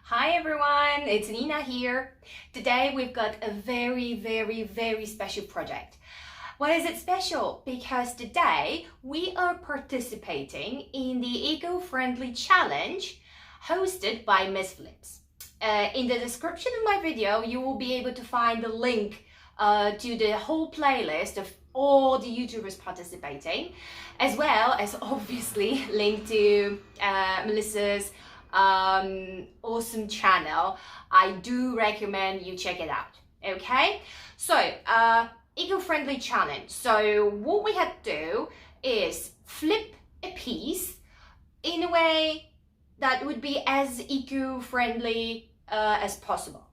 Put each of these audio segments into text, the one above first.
Hi everyone, it's Nina here. Today we've got a very special project. Why is it special? Because today we are participating in the eco-friendly challenge hosted by Miss Flips. In the description of my video, you will be able to find the link to the whole playlist of all the YouTubers participating, as well as obviously link to Melissa's awesome channel. I do recommend you check it out. Okay, so eco-friendly challenge. So what we have to do is flip a piece in a way that would be as eco-friendly as possible.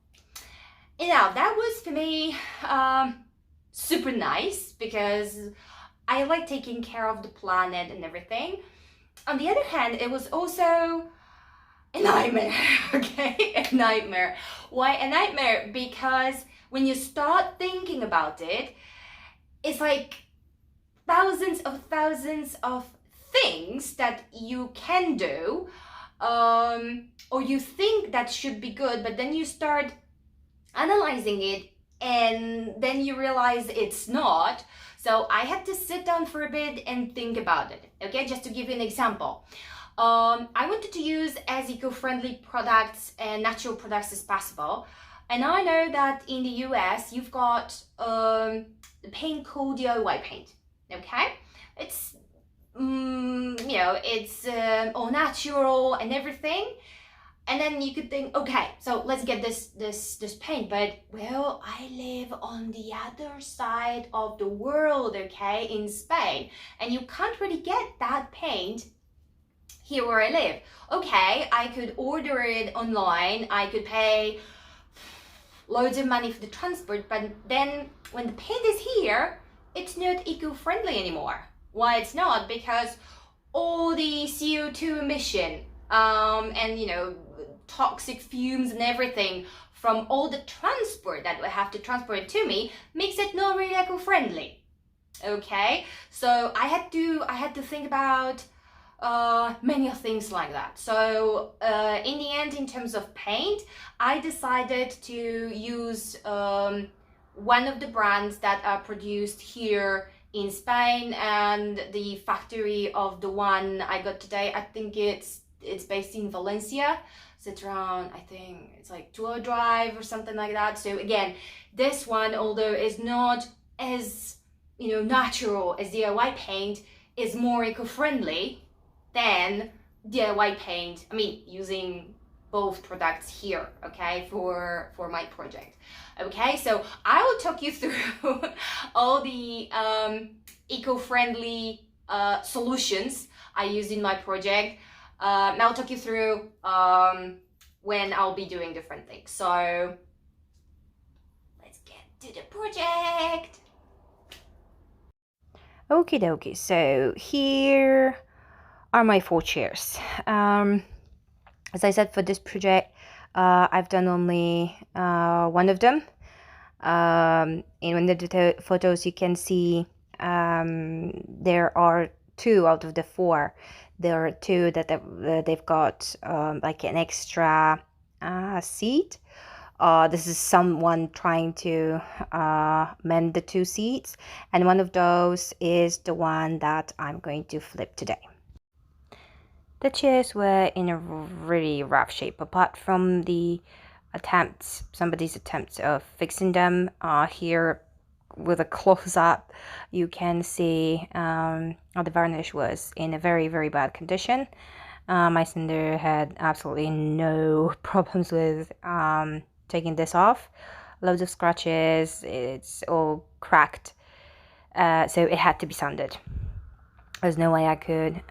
And now that was for me super nice because I like taking care of the planet and everything. On the other hand, it was also a nightmare. Okay, a nightmare. Why a nightmare? Because when you start thinking about it, it's like thousands of things that you can do, or you think that should be good, but then you start analyzing it and then you realize it's not. So I had to sit down for a bit and think about it. Okay, just to give you an example. I wanted to use as eco-friendly products and natural products as possible. And I know that in the US, you've got the paint called DIY paint, okay? It's, it's all natural and everything. And then you could think, okay, so let's get this paint. But, well, I live on the other side of the world, okay, in Spain. And you can't really get that paint here where I live. Okay, I could order it online, I could pay loads of money for the transport, but then when the paint is here, it's not eco-friendly anymore. Why it's not? Because all the CO2 emission and toxic fumes and everything from all the transport that we have to transport it to me makes it not really eco-friendly. Okay, so I had to think about many things like that. So in the end, in terms of paint, I decided to use one of the brands that are produced here in Spain, and the factory of the one I got today, I think it's based in Valencia. So it's around, I think it's like Tour Drive or something like that. So again, this one, although is not as natural as DIY paint, is more eco-friendly than DIY paint. I mean, using both products here, okay, for my project. Okay, so I will talk you through all the eco-friendly solutions I use in my project. And I'll talk you through when I'll be doing different things. So let's get to the project. Okie dokie, so here are my 4 chairs. As I said, for this project, I've done only one of them. In one of the photos, you can see there are 2 out of the 4. There are 2 that they've got like an extra seat. This is someone trying to mend the 2 seats, and one of those is the one that I'm going to flip today. The chairs were in a really rough shape. Apart from somebody's attempts of fixing them, here with a close-up, you can see the varnish was in a very bad condition. My sander had absolutely no problems with taking this off. Loads of scratches, it's all cracked, so it had to be sanded. There's no way I could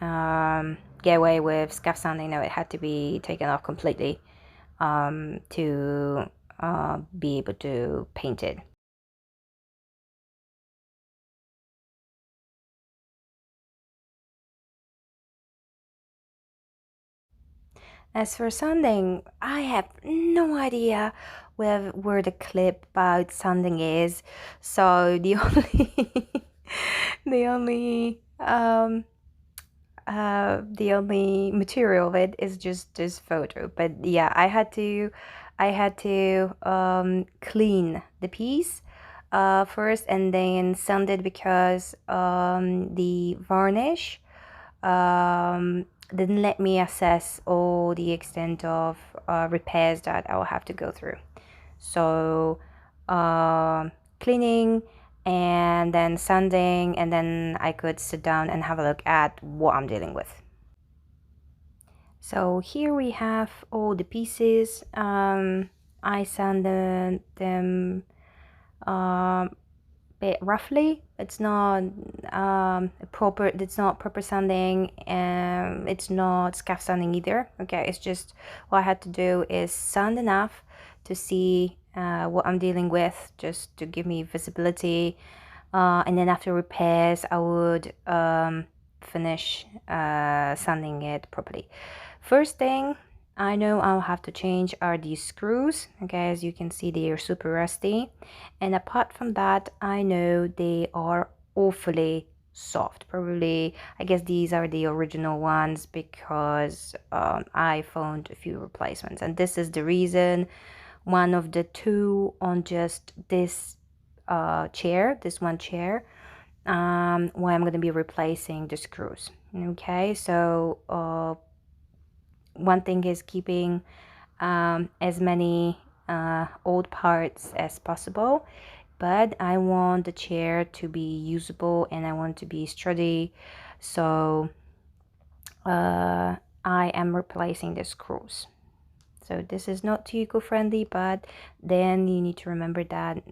get away with scuff sanding. No, it had to be taken off completely to be able to paint it. As for sanding, I have no idea where the clip about sanding is. So the only the only material of it is just this photo. But yeah, I had to clean the piece first and then sand it because the varnish didn't let me assess all the extent of repairs that I'll have to go through. So cleaning and then sanding, and then I could sit down and have a look at what I'm dealing with. So here we have all the pieces. I sanded them bit roughly. It's not proper. It's not proper sanding, and it's not scuff sanding either. Okay, it's just what I had to do is sand enough to see what I'm dealing with, just to give me visibility. And then after repairs, I would finish sanding it properly. First thing I know I'll have to change are these screws. Okay, as you can see, they are super rusty. And apart from that, I know they are awfully soft. Probably, I guess these are the original ones because I found a few replacements. And this is the reason, one of the two on just this chair, this one chair, why I'm going to be replacing the screws. Okay, so one thing is keeping as many old parts as possible, but I want the chair to be usable and I want to be sturdy, so I am replacing the screws. So this is not too eco-friendly, but then you need to remember that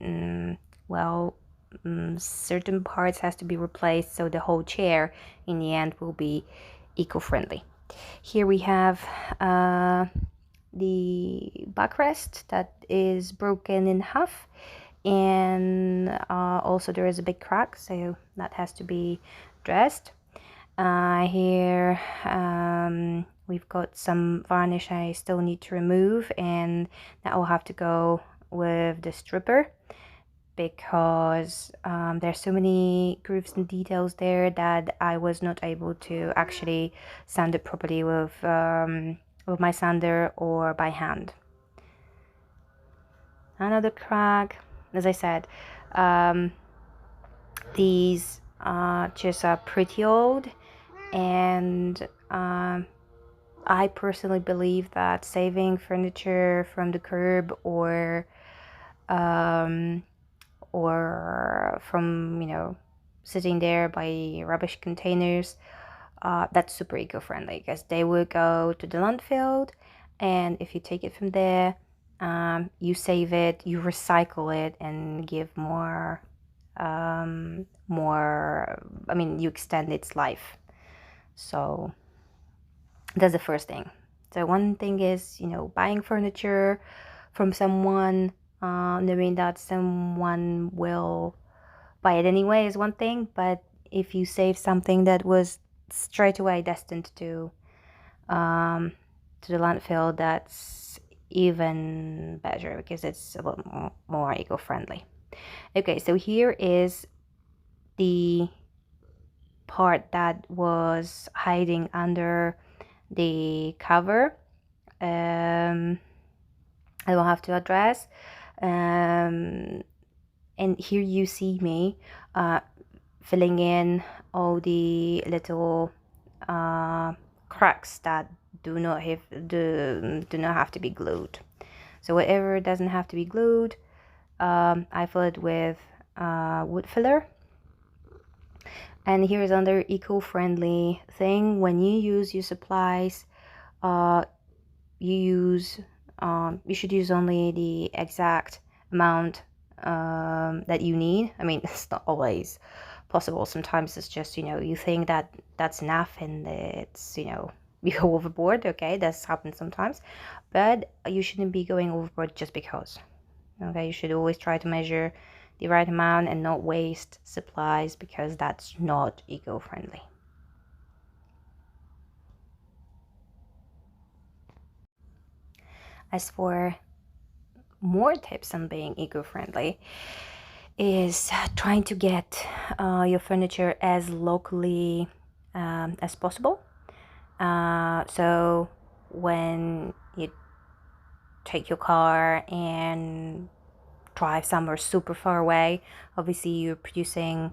certain parts has to be replaced, so the whole chair in the end will be eco-friendly. Here we have the backrest that is broken in half, and also there is a big crack, so that has to be dressed. Here we've got some varnish I still need to remove, and that will have to go with the stripper because there's so many grooves and details there that I was not able to actually sand it properly with my sander or by hand. Another crack, as I said, these chairs are pretty old, and I personally believe that saving furniture from the curb or from sitting there by rubbish containers, that's super eco-friendly because they will go to the landfill, and if you take it from there, you save it, you recycle it, and give more you extend its life. So that's the first thing. So one thing is, buying furniture from someone, knowing that someone will buy it anyway is one thing, but if you save something that was straight away destined to the landfill, that's even better because it's a little more eco-friendly. Okay, so here is the part that was hiding under the cover. I will have to address. And here you see me filling in all the little cracks that do not have to be glued. So whatever doesn't have to be glued, I fill it with wood filler. And here's another eco-friendly thing: when you use your supplies, you should use only the exact amount that you need. I mean, it's not always possible. Sometimes it's just, you think that that's enough and it's, you go overboard. Okay, that's happened sometimes, but you shouldn't be going overboard just because. Okay, you should always try to measure the right amount and not waste supplies because that's not eco-friendly. As for more tips on being eco-friendly, is trying to get your furniture as locally as possible. So when you take your car and drive somewhere super far away, obviously you're producing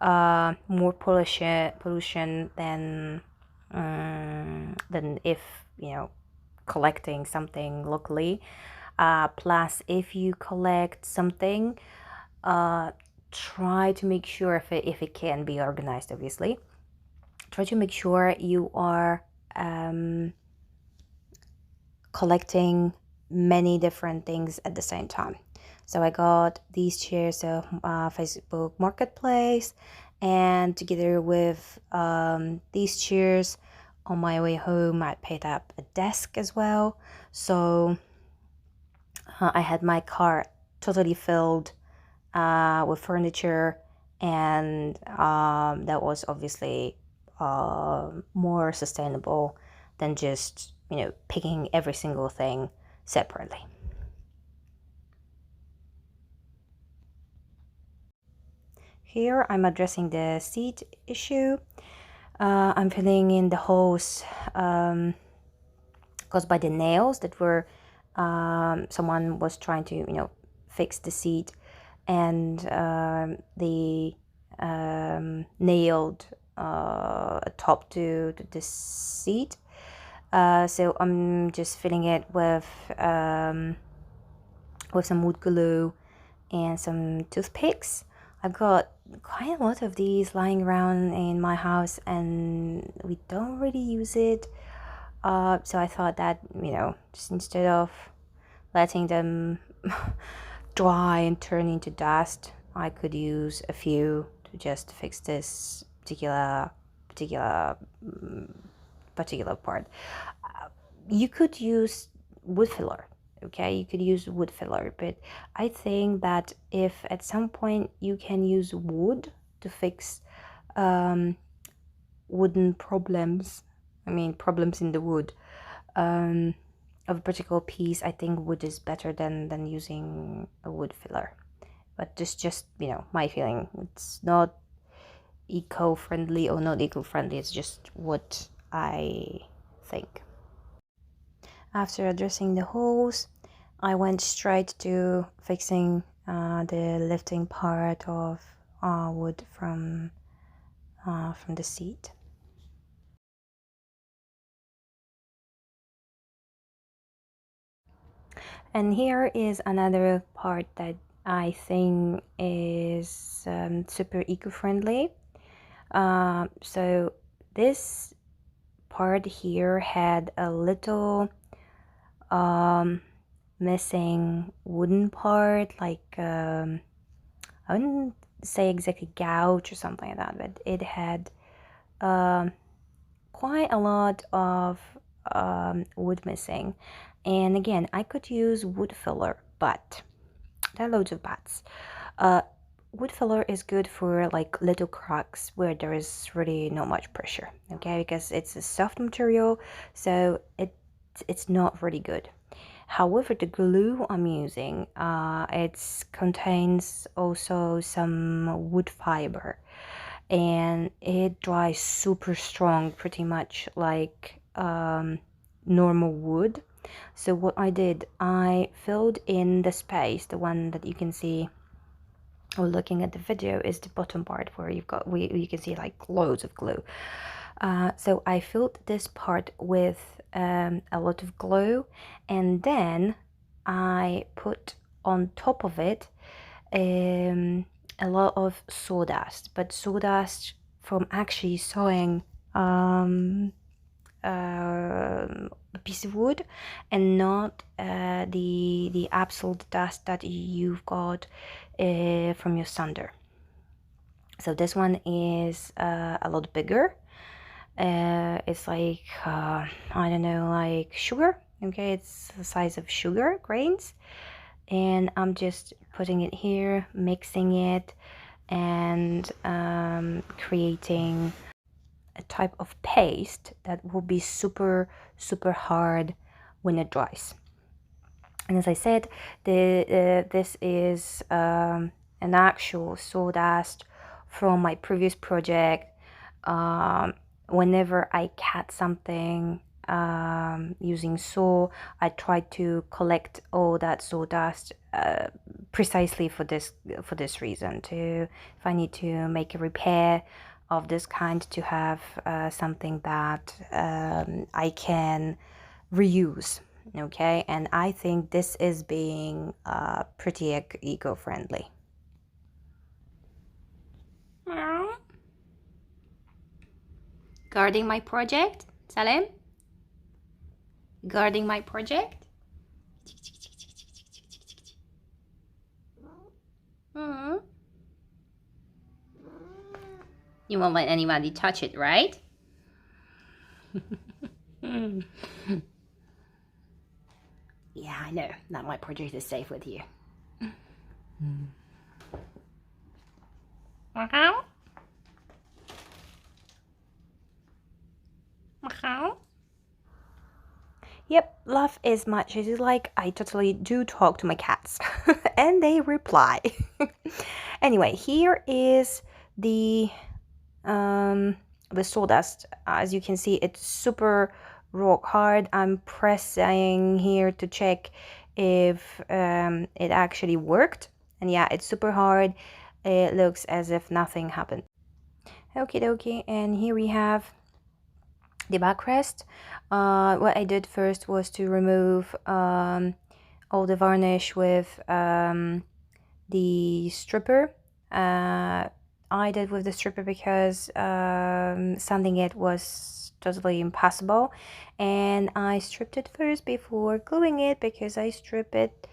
more pollution than if collecting something locally. Plus, if you collect something, try to make sure if it can be organized, obviously. Try to make sure you are collecting many different things at the same time. So I got these chairs of Facebook Marketplace, and together with these chairs, on my way home, I picked up a desk as well. So I had my car totally filled with furniture, and that was obviously more sustainable than just picking every single thing separately. Here I'm addressing the seat issue. I'm filling in the holes caused by the nails that were someone was trying to fix the seat, and they nailed a top to the seat. So I'm just filling it with some wood glue and some toothpicks. I've got quite a lot of these lying around in my house, and we don't really use it. So I thought that just instead of letting them dry and turn into dust, I could use a few to just fix this particular part. You could use wood filler. Okay, you could use wood filler, but I think that if at some point you can use wood to fix wooden problems, problems in the wood of a particular piece, I think wood is better than using a wood filler. But just my feeling. It's not eco-friendly or not eco-friendly, it's just what I think. After addressing the holes, I went straight to fixing the lifting part of wood from the seat. And here is another part that I think is super eco-friendly. So this part here had a little missing wooden part, like I wouldn't say exactly gouge or something like that, but it had quite a lot of wood missing. And again, I could use wood filler, but there are loads of buts. Wood filler is good for like little cracks where there is really not much pressure, okay, because it's a soft material, so it's not really good. However, the glue I'm using, it contains also some wood fiber, and it dries super strong, pretty much like normal wood. So what I did, I filled in the space, the one that you can see or looking at the video is the bottom part where you can see like loads of glue. So I filled this part with a lot of glue, and then I put on top of it a lot of sawdust, but sawdust from actually sawing a piece of wood, and not the absolute dust that you've got from your sander. So this one is a lot bigger. It's like I don't know, like sugar. Okay, it's the size of sugar grains, and I'm just putting it here, mixing it, and creating a type of paste that will be super hard when it dries. And as I said, this is an actual sawdust from my previous project. whenever I cut something using saw, I try to collect all that sawdust precisely for this reason. To if I need to make a repair of this kind, to have something that I can reuse. Okay, and I think this is being pretty eco-friendly. Guarding my project, Salem? Guarding my project? You won't let anybody touch it, right? Yeah, I know. That my project is safe with you. Yep, laugh as much as you like. I totally do talk to my cats and they reply. Anyway, here is the sawdust. As you can see, it's super rock hard. I'm pressing here to check if it actually worked, and yeah, it's super hard. It looks as if nothing happened. Okie dokie, and here we have the backrest. What I did first was to remove all the varnish with the stripper. I did with the stripper because sanding it was totally impossible, and I stripped it first before gluing it, because I strip it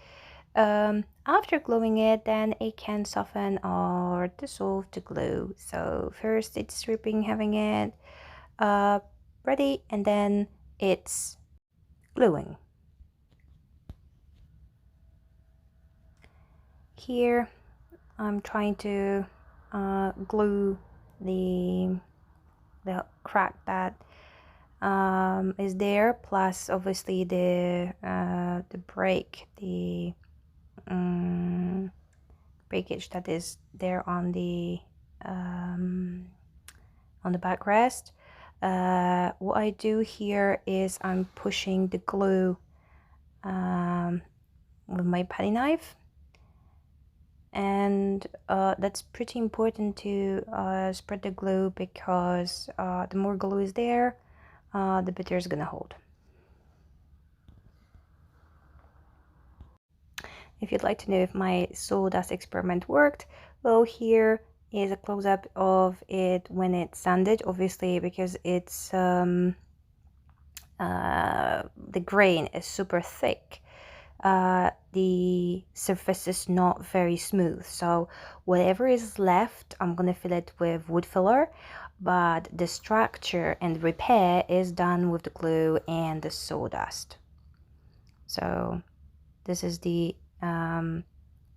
after gluing it, then it can soften or dissolve the glue. So first it's stripping, having it ready, and then it's gluing. Here I'm trying to glue the crack that is there, plus obviously the break, the breakage that is there on the backrest. What I do here is I'm pushing the glue with my putty knife, and that's pretty important to spread the glue, because the more glue is there, the better it's gonna hold. If you'd like to know if my sawdust experiment worked, well, here is a close-up of it when it's sanded, obviously, because it's the grain is super thick. The surface is not very smooth, so whatever is left, I'm gonna fill it with wood filler, but the structure and repair is done with the glue and the sawdust. So this is the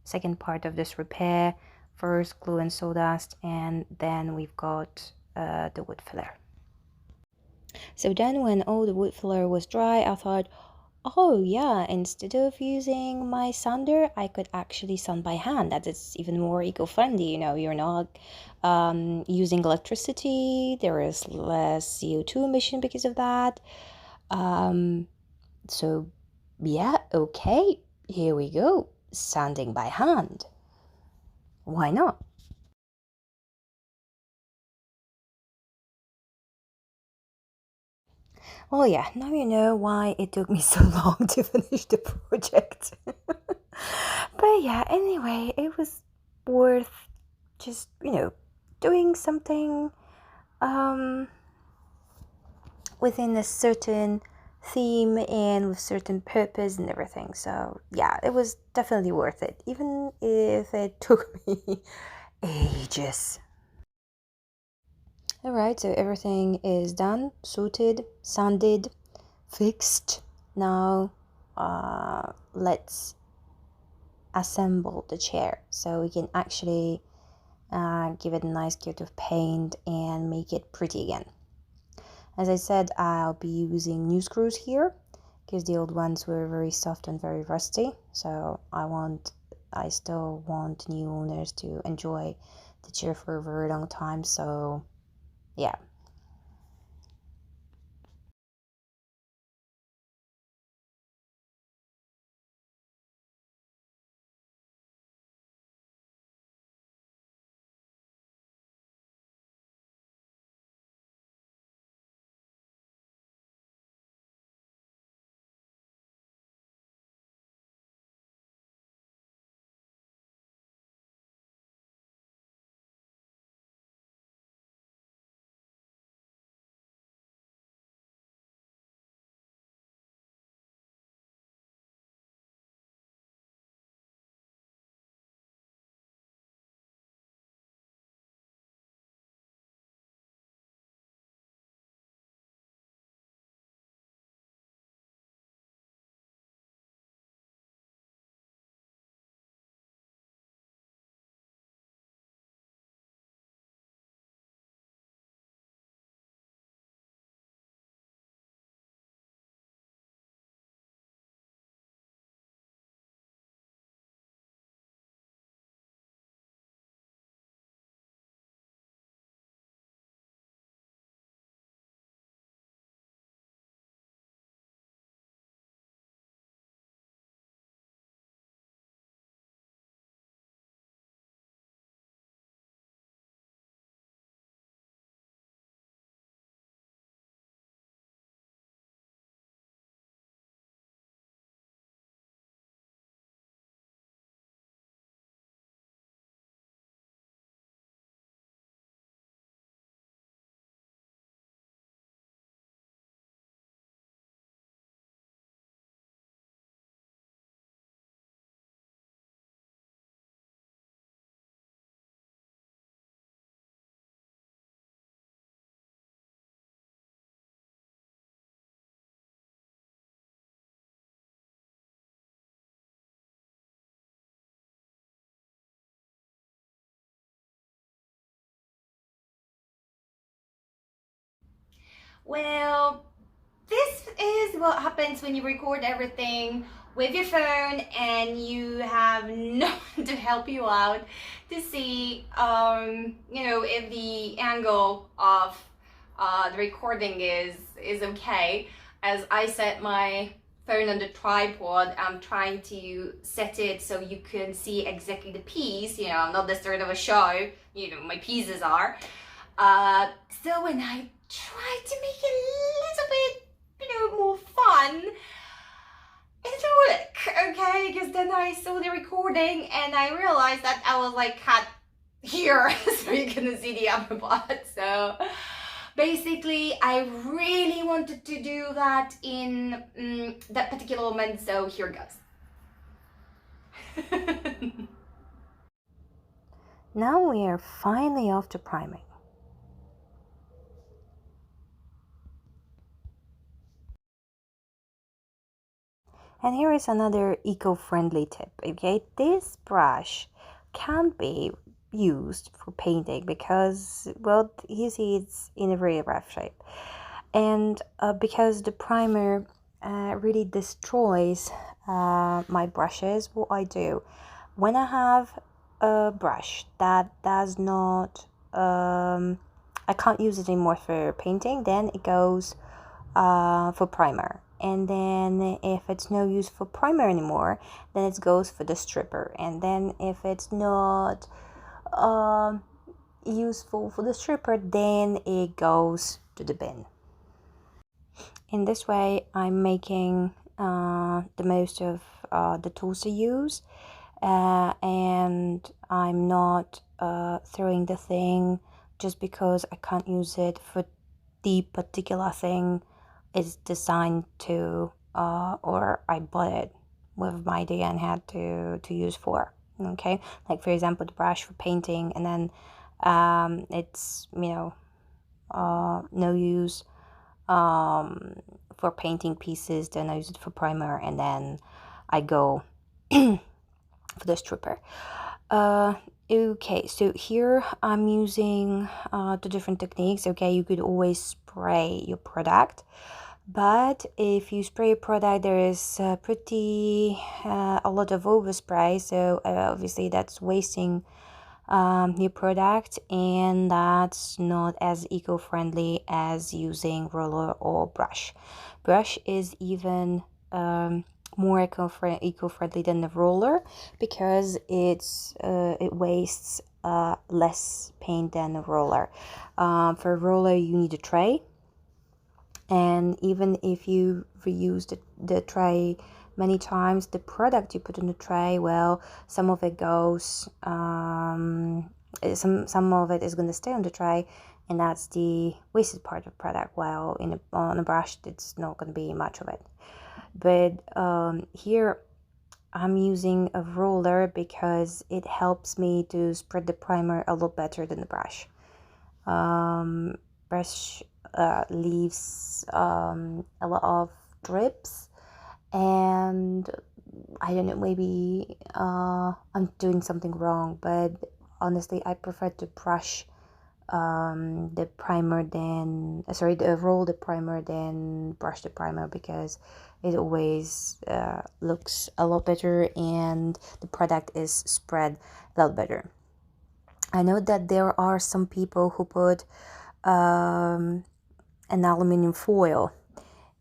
second part of this repair. First glue and sawdust, and then we've got the wood filler. So then when all the wood filler was dry, I thought, oh yeah, instead of using my sander, I could actually sand by hand. That is even more eco-friendly. You know, you're not using electricity. There is less CO2 emission because of that. So yeah, okay, here we go. Sanding by hand. Why not? Well, yeah, now you know why it took me so long to finish the project. But yeah, anyway, it was worth just, doing something within a certain theme and with certain purpose and everything. So yeah, it was definitely worth it, even if it took me ages. Alright, so everything is done, sorted, sanded, fixed. Now let's assemble the chair so we can actually give it a nice coat of paint and make it pretty again. As I said, I'll be using new screws here because the old ones were very soft and very rusty, so I still want new owners to enjoy the chair for a very long time, so yeah. Well, this is what happens when you record everything with your phone and you have no one to help you out to see, if the angle of the recording is okay. As I set my phone on the tripod, I'm trying to set it so you can see exactly the piece. I'm not this sort of a show. My pieces are. So when I try to make it a little bit, more fun, it didn't work, okay? Because then I saw the recording and I realized that I was like cut here, so you couldn't see the upper part. So basically, I really wanted to do that in that particular moment, so here goes. Now we are finally off to priming. And here is another eco-friendly tip, okay? This brush can be used for painting because, well, you see it's in a very rough shape. And because the primer really destroys my brushes, what I do, when I have a brush that does not, I can't use it anymore for painting, then it goes for primer. And then if it's no use for primer anymore, then it goes for the stripper. And then if it's not useful for the stripper, then it goes to the bin. In this way, I'm making the most of the tools I use, and I'm not throwing the thing just because I can't use it for the particular thing it's designed to, or I bought it with my idea and had to use for. Okay, like for example, the brush for painting, and then it's no use for painting pieces. Then I use it for primer, and then I go for the stripper. Okay, so here I'm using the different techniques. Okay, you could always spray your product, but if you spray a product, there is a lot of overspray, so obviously that's wasting your product, and that's not as eco-friendly as using roller or brush. Brush is even more eco-friendly than the roller because it wastes less paint than a roller. For a roller, you need a tray, and even if you reuse the tray many times, the product you put in the tray, well, some of it goes, some of it is going to stay on the tray, and that's the wasted part of the product, while on a brush it's not going to be much of it. But here I'm using a roller because it helps me to spread the primer a lot better than the brush. Brush leaves a lot of drips, and I don't know, maybe I'm doing something wrong, but honestly I prefer to brush the primer than roll the primer than brush the primer, because it always looks a lot better and the product is spread a lot better. I know that there are some people who put an aluminum foil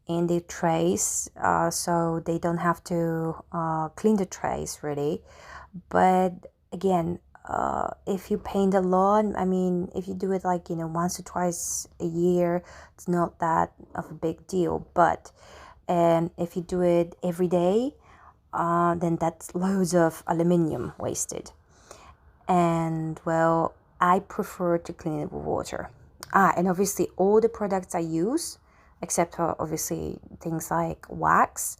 in the trays, so they don't have to clean the trays really. But again, if you paint a lot, I mean, if you do it like once or twice a year, it's not that of a big deal. But if you do it every day, then that's loads of aluminium wasted. And well, I prefer to clean it with water. And obviously all the products I use, except for obviously things like wax,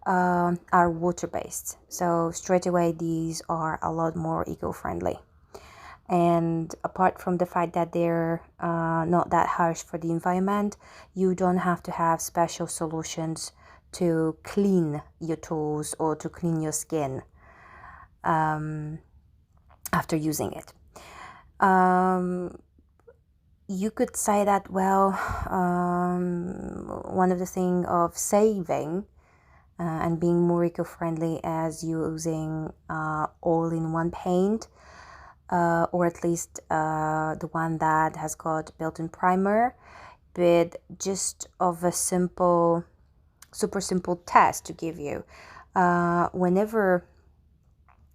are water-based. So straight away, these are a lot more eco-friendly. And apart from the fact that they're not that harsh for the environment, you don't have to have special solutions to clean your tools or to clean your skin after using it. you could say that, well, one of the things of saving and being more eco-friendly as using all-in-one paint, or at least the one that has got built-in primer, but just of a super simple test to give you. Whenever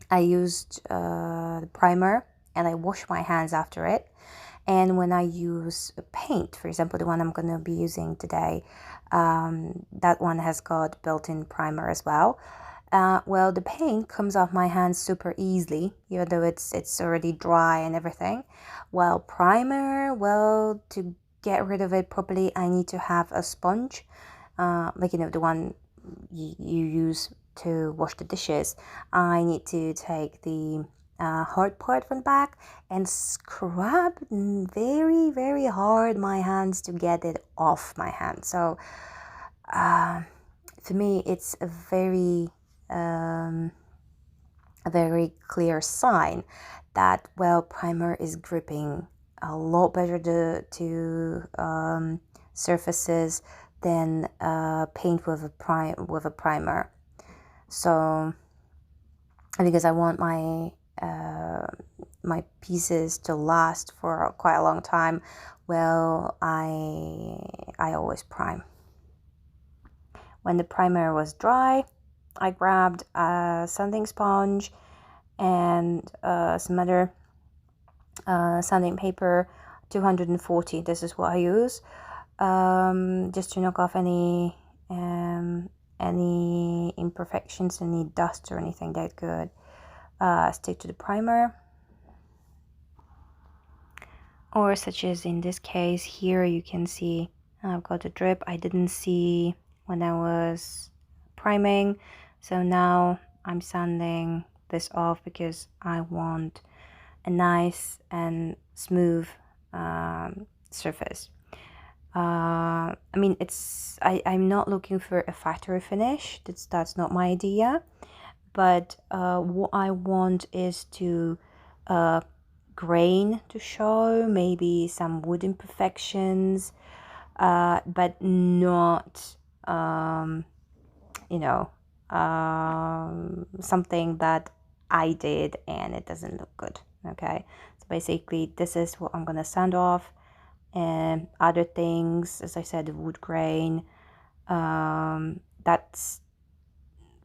I used the primer and I wash my hands after it, and when I use paint, for example, the one I'm going to be using today, that one has got built-in primer as well. Well, the paint comes off my hands super easily, even though it's already dry and everything. While primer, well, to get rid of it properly, I need to have a sponge, like, you know, the one you use to wash the dishes. I need to take the hard part from the back and scrub very, very hard my hands to get it off my hands. So for me, it's a very clear sign that, well, primer is gripping a lot better to surfaces than paint with a primer. So because I want my pieces to last for quite a long time, well, I always prime. When the primer was dry, I grabbed a sanding sponge and some other sanding paper, 240. This is what I use, just to knock off any imperfections, any dust or anything that could stick to the primer. Or such as in this case here, you can see I've got a drip I didn't see when I was priming. So now I'm sanding this off because I want a nice and smooth surface. I mean, I'm not looking for a factory finish. That's not my idea. But what I want is to grain to show, maybe some wood imperfections, but not something that I did and it doesn't look good. Okay, so basically this is what I'm gonna sand off, and other things, as I said, the wood grain, that's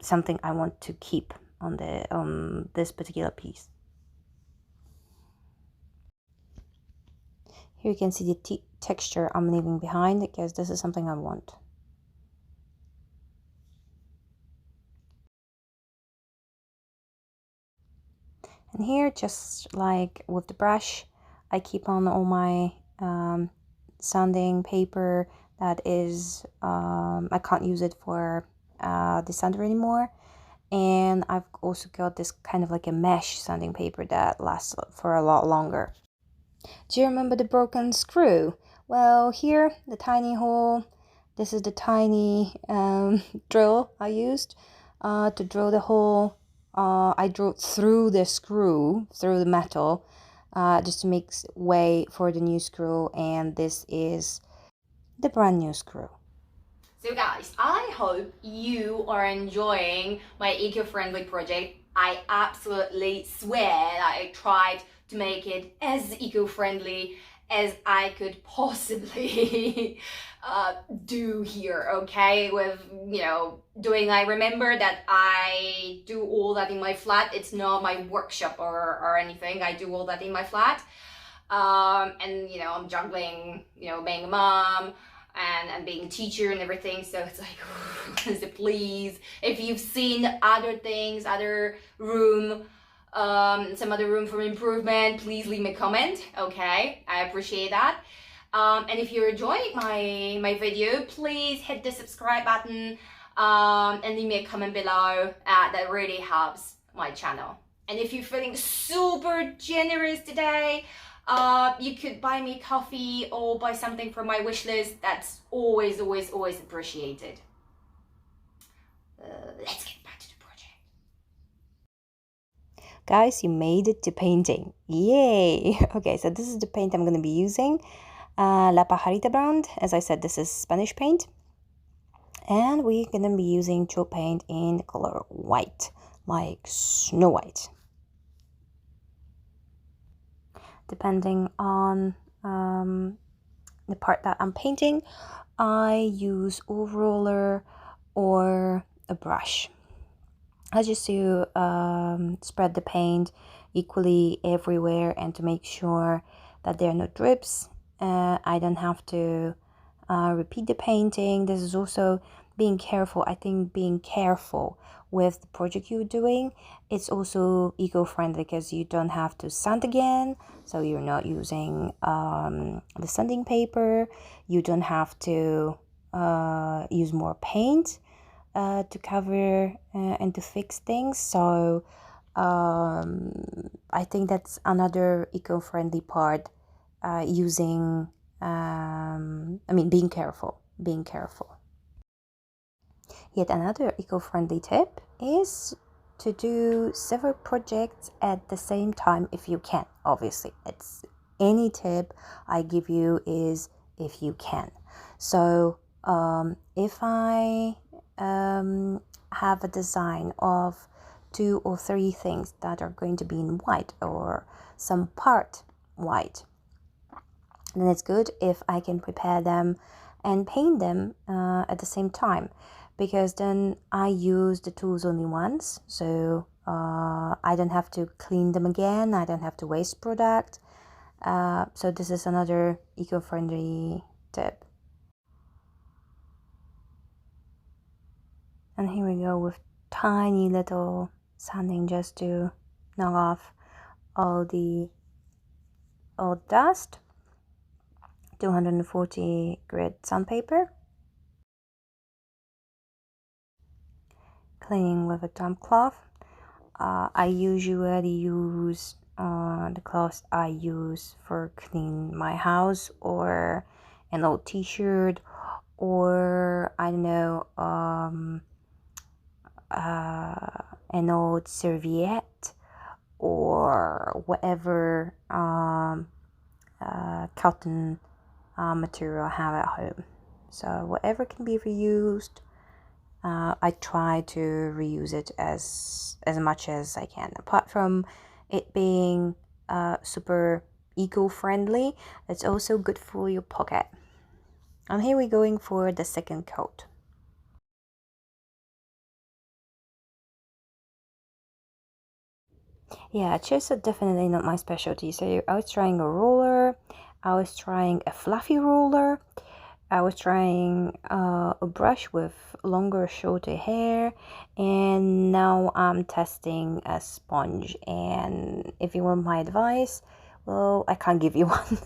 something I want to keep on this particular piece. Here you can see the texture I'm leaving behind because this is something I want. And here, just like with the brush, I keep on all my sanding paper that is, I can't use it for the sander anymore. And I've also got this kind of like a mesh sanding paper that lasts for a lot longer. Do you remember the broken screw? Well, here, the tiny hole, this is the tiny drill I used to drill the hole. I drilled through the screw, through the metal, just to make way for the new screw, and this is the brand new screw. So guys, I hope you are enjoying my eco-friendly project. I absolutely swear that I tried to make it as eco-friendly as I could possibly do here, okay? With, doing, I remember that I do all that in my flat. It's not my workshop or anything. I do all that in my flat. And, I'm juggling, being a mom, and being a teacher and everything, so it's like, so please, if you've seen other things, other room, some other room for improvement, please leave me a comment, okay? I appreciate that. And if you're enjoying my video, please hit the subscribe button and leave me a comment below. That really helps my channel. And if you're feeling super generous today, you could buy me coffee or buy something from my wish list. That's always, always, always appreciated. Let's get back to the project. Guys, you made it to painting. Yay! Okay, so this is the paint I'm going to be using. La Pajarita brand. As I said, this is Spanish paint. And we're gonna be using chalk paint in the color white, like Snow White. Depending on the part that I'm painting, I use oil roller or a brush. I just to spread the paint equally everywhere and to make sure that there are no drips. I don't have to repeat the painting. This is also being careful. I think being careful with the project you're doing, it's also eco-friendly because you don't have to sand again, so you're not using the sanding paper. You don't have to use more paint to cover and to fix things. So I think that's another eco-friendly part, using being careful. Yet another eco-friendly tip is to do several projects at the same time if you can. Obviously, it's any tip I give you is if you can. So if I have a design of 2 or 3 things that are going to be in white or some part white, then it's good if I can prepare them and paint them at the same time, because then I use the tools only once, so I don't have to clean them again, I don't have to waste product. So this is another eco-friendly tip. And here we go with tiny little sanding just to knock off all the old dust. 240 grit sandpaper. Cleaning with a damp cloth. I usually use the cloths I use for cleaning my house, or an old t-shirt, or I don't know, an old serviette, or whatever cotton material I have at home. So whatever can be reused, I try to reuse it as much as I can. Apart from it being super eco-friendly, it's also good for your pocket. And here we're going for the second coat. Yeah, chairs are definitely not my specialty. So I was trying a roller, I was trying a fluffy roller, I was trying a brush with longer, shorter hair, and now I'm testing a sponge. And if you want my advice, well, I can't give you one.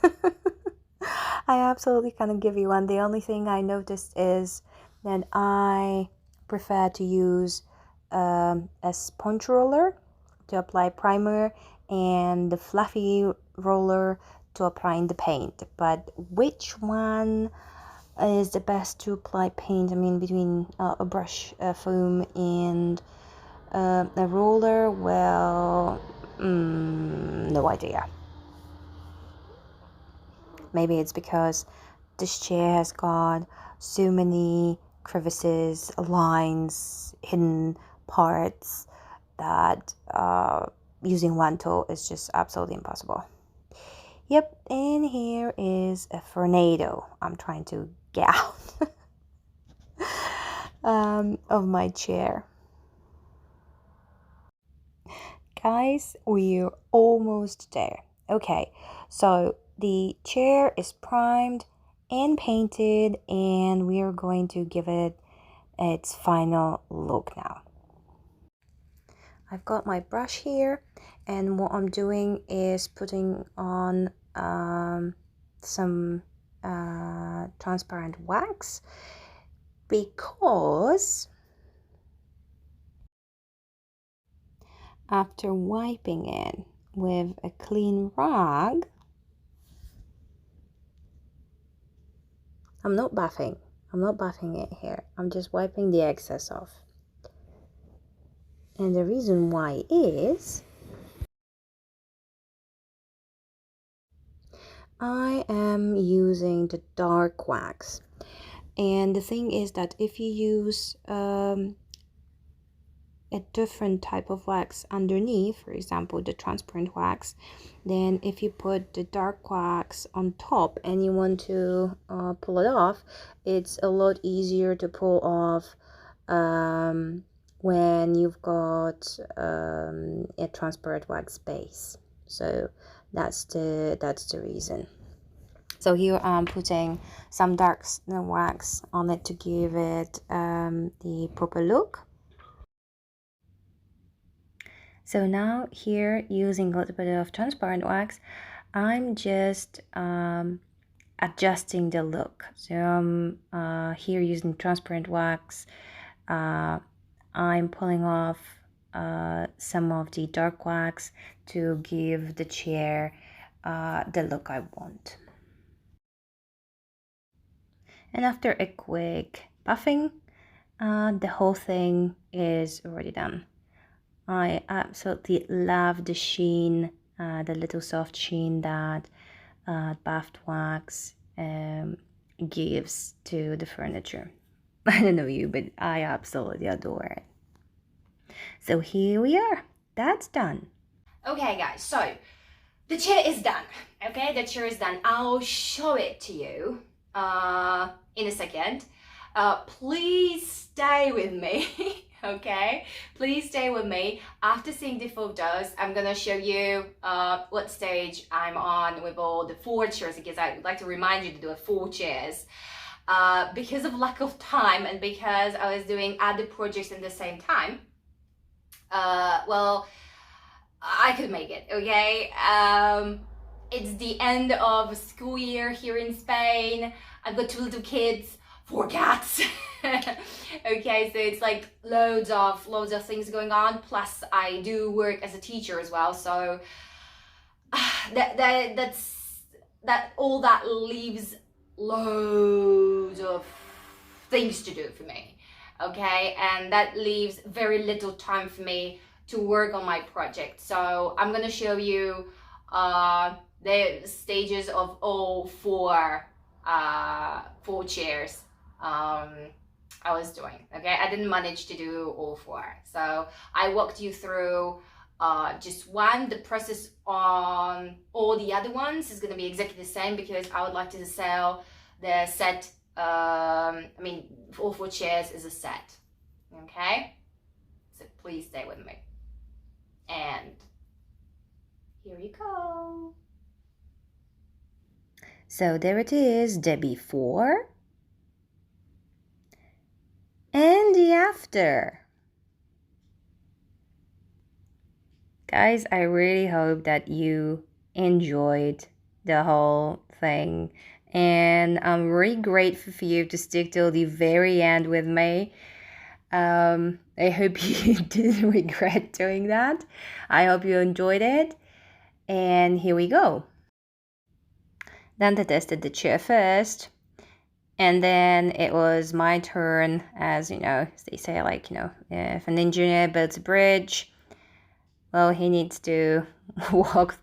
I absolutely can't give you one. The only thing I noticed is that I prefer to use a sponge roller to apply primer and the fluffy roller to apply the paint. But which one is the best to apply paint? I mean, between a brush, a foam, and a roller? Well, no idea. Maybe it's because this chair has got so many crevices, lines, hidden parts that using one tool is just absolutely impossible. Yep, and here is a tornado. I'm trying to get out of my chair. Guys, we're almost there. Okay, so the chair is primed and painted, and we are going to give it its final look now. I've got my brush here, and what I'm doing is putting on some transparent wax, because after wiping it with a clean rag, I'm not buffing it here, I'm just wiping the excess off. And the reason why is I am using the dark wax. And the thing is that if you use a different type of wax underneath, for example the transparent wax, then if you put the dark wax on top and you want to pull it off, it's a lot easier to pull off when you've got a transparent wax base. So that's the reason. So here I'm putting some dark wax on it to give it the proper look. So now here, using a little bit of transparent wax, I'm just adjusting the look. So I'm here using transparent wax. I'm pulling off some of the dark wax to give the chair the look I want. And after a quick buffing, the whole thing is already done. I absolutely love the sheen, the little soft sheen that buffed wax gives to the furniture. I don't know you, but I absolutely adore it. So here we are. That's done. Okay, guys, so the chair is done. Okay, the chair is done. I'll show it to you in a second. Please stay with me. Okay, please stay with me. After seeing the photos, I'm gonna show you what stage I'm on with all the 4 chairs, because I would like to remind you to do 4 chairs. Because of lack of time and because I was doing other projects at the same time, well, I could make it, okay? It's the end of school year here in Spain. I've got 2 little kids, 4 cats. Okay, so it's like loads of things going on. Plus, I do work as a teacher as well, so all that leaves loads of things to do for me. Okay, and that leaves very little time for me to work on my project. So I'm gonna show you the stages of all 4 chairs I was doing. Okay, I didn't manage to do all 4, so I walked you through just one. The process on all the other ones is going to be exactly the same, because I would like to sell the set. I mean, all 4 chairs is a set. Okay, so please stay with me. And here you go. So there it is, the before and the after. Guys, I really hope that you enjoyed the whole thing, and I'm really grateful for you to stick till the very end with me. I hope you didn't regret doing that. I hope you enjoyed it, and here we go. Then I tested the chair first, and then it was my turn. As you know, they say, like, you know, if an engineer builds a bridge, well, he needs to walk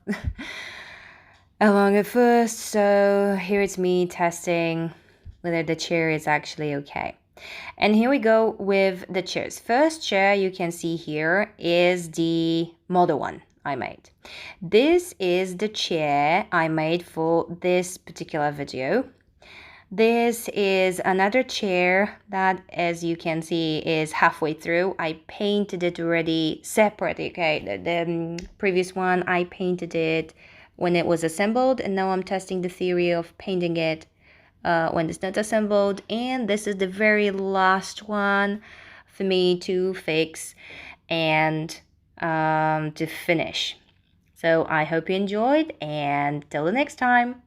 along it first. So here it's me testing whether the chair is actually okay. And here we go with the chairs. First chair you can see here is the model one I made. This is the chair I made for this particular video. This is another chair that, as you can see, is halfway through. I painted it already separately, okay? The previous one, I painted it when it was assembled, and now I'm testing the theory of painting it when it's not assembled. And this is the very last one for me to fix and to finish. So I hope you enjoyed, and till the next time.